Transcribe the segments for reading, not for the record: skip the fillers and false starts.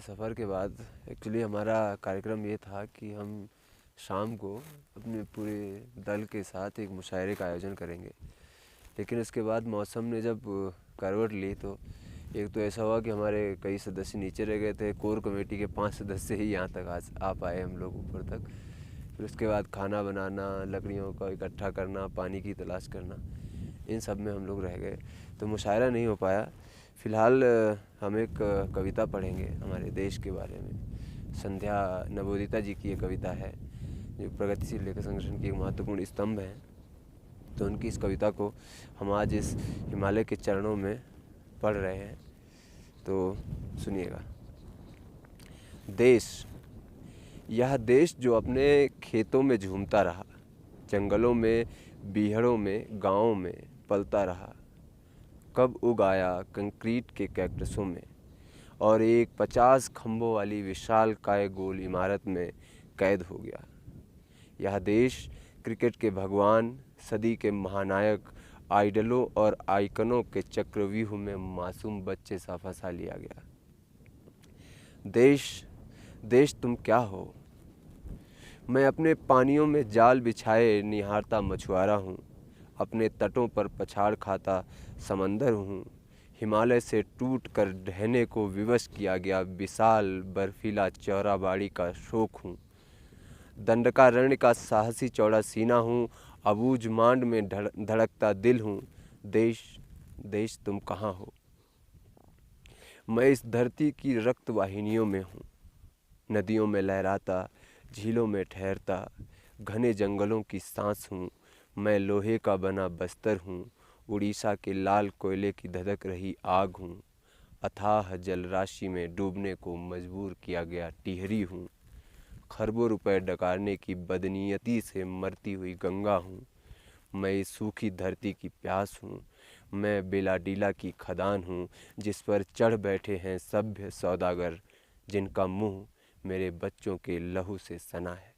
सफ़र के बाद एक्चुअली हमारा कार्यक्रम ये था कि हम शाम को अपने पूरे दल के साथ एक मुशायरे का आयोजन करेंगे। लेकिन उसके बाद मौसम ने जब करवट ली तो एक तो ऐसा हुआ कि हमारे कई सदस्य नीचे रह गए थे। कोर कमेटी के 5 सदस्य ही यहाँ तक आज आ पाए हम लोग ऊपर तक। फिर उसके बाद खाना बनाना, लकड़ियों का इकट्ठा करना, पानी की तलाश करना, इन सब में हम लोग रह गए, तो मुशायरा नहीं हो पाया। फ़िलहाल हम एक कविता पढ़ेंगे हमारे देश के बारे में। संध्या नवोदिता जी की ये कविता है जो प्रगतिशील लेखक संगठन की एक महत्वपूर्ण स्तंभ है। तो उनकी इस कविता को हम आज इस हिमालय के चरणों में पढ़ रहे हैं, तो सुनिएगा। देश, यह देश जो अपने खेतों में झूमता रहा, जंगलों में, बीहड़ों में, गाँवों में पलता रहा, कब उगाया कंक्रीट के कैक्टसों में और एक 50 खंभों वाली विशालकाय गोल इमारत में कैद हो गया। यह देश क्रिकेट के भगवान, सदी के महानायक, आइडलों और आइकनों के चक्रव्यूह में मासूम बच्चे सा फंसा लिया गया। देश, देश तुम क्या हो? मैं अपने पानियों में जाल बिछाए निहारता मछुआरा हूँ, अपने तटों पर पछाड़ खाता समंदर हूँ। हिमालय से टूट कर ढहने को विवश किया गया विशाल बर्फीला चौड़ा बाड़ी का शोक हूँ। दंडकारण्य का साहसी चौड़ा सीना हूँ, अबूझ मांड में धड़कता दिल हूँ। देश, देश तुम कहाँ हो? मैं इस धरती की रक्त वाहिनियों में हूँ, नदियों में लहराता, झीलों में ठहरता, घने जंगलों की सांस हूँ। मैं लोहे का बना बस्तर हूँ, उड़ीसा के लाल कोयले की धधक रही आग हूँ। अथाह जलराशि में डूबने को मजबूर किया गया टिहरी हूँ। खरबों रुपए डकारने की बदनीयती से मरती हुई गंगा हूँ। मैं इस सूखी धरती की प्यास हूँ। मैं बेलाडीला की खदान हूँ, जिस पर चढ़ बैठे हैं सभ्य सौदागर, जिनका मुँह मेरे बच्चों के लहू से सना है।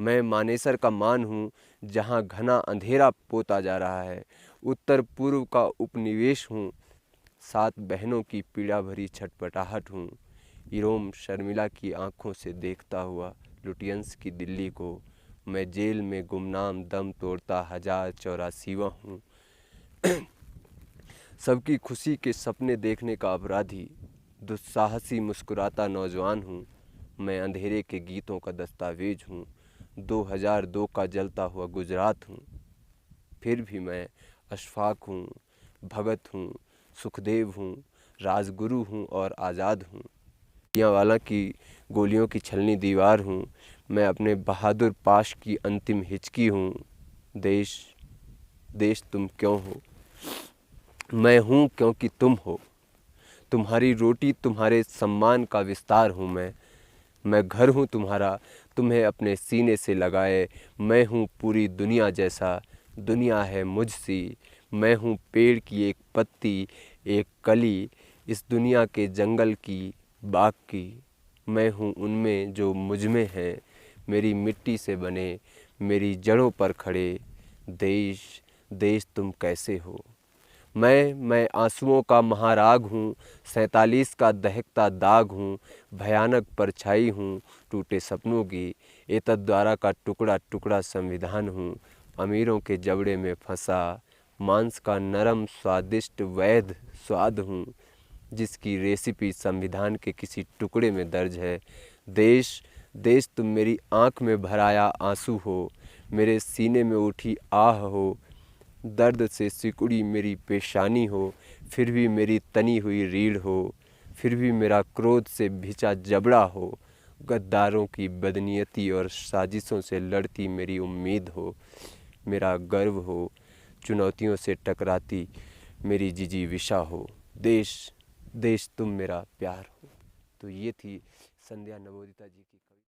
मैं मानेसर का मान हूँ, जहाँ घना अंधेरा पोता जा रहा है। उत्तर पूर्व का उपनिवेश हूँ, 7 बहनों की पीड़ा भरी छटपटाहट हूँ। इरोम शर्मिला की आँखों से देखता हुआ लुटियंस की दिल्ली को, मैं जेल में गुमनाम दम तोड़ता 1084वां हूँ। सबकी खुशी के सपने देखने का अपराधी, दुस्साहसी मुस्कुराता नौजवान हूँ। मैं अंधेरे के गीतों का दस्तावेज हूँ, 2002 का जलता हुआ गुजरात हूँ। फिर भी मैं अशफाक हूँ, भगत हूँ, सुखदेव हूँ, राजगुरु हूँ और आज़ाद हूँ। वाला की गोलियों की छलनी दीवार हूँ। मैं अपने बहादुर पाश की अंतिम हिचकी हूँ। देश, देश तुम क्यों हो? मैं हूँ क्योंकि तुम हो। तुम्हारी रोटी, तुम्हारे सम्मान का विस्तार हूँ मैं घर हूँ तुम्हारा, तुम्हें अपने सीने से लगाए। मैं हूँ पूरी दुनिया जैसा, दुनिया है मुझसी। मैं हूँ पेड़ की एक पत्ती, एक कली, इस दुनिया के जंगल की, बाग की। मैं हूँ उनमें जो मुझमें हैं, मेरी मिट्टी से बने, मेरी जड़ों पर खड़े। देश, देश तुम कैसे हो? मैं आंसुओं का महाराग हूँ, 47 का दहकता दाग हूँ, भयानक परछाई हूँ टूटे सपनों की। एतद्वारा का टुकड़ा टुकड़ा संविधान हूँ, अमीरों के जबड़े में फंसा, मांस का नरम स्वादिष्ट वैध स्वाद हूँ, जिसकी रेसिपी संविधान के किसी टुकड़े में दर्ज है। देश, देश तुम मेरी आँख में भराया आंसू हो, मेरे सीने में उठी आह हो, दर्द से सिकुड़ी मेरी पेशानी हो, फिर भी मेरी तनी हुई रीढ़ हो, फिर भी मेरा क्रोध से भिंचा जबड़ा हो, गद्दारों की बदनीयती और साजिशों से लड़ती मेरी उम्मीद हो, मेरा गर्व हो, चुनौतियों से टकराती मेरी जिजीविषा हो। देश, देश तुम मेरा प्यार हो। तो ये थी संध्या नवोदिता जी की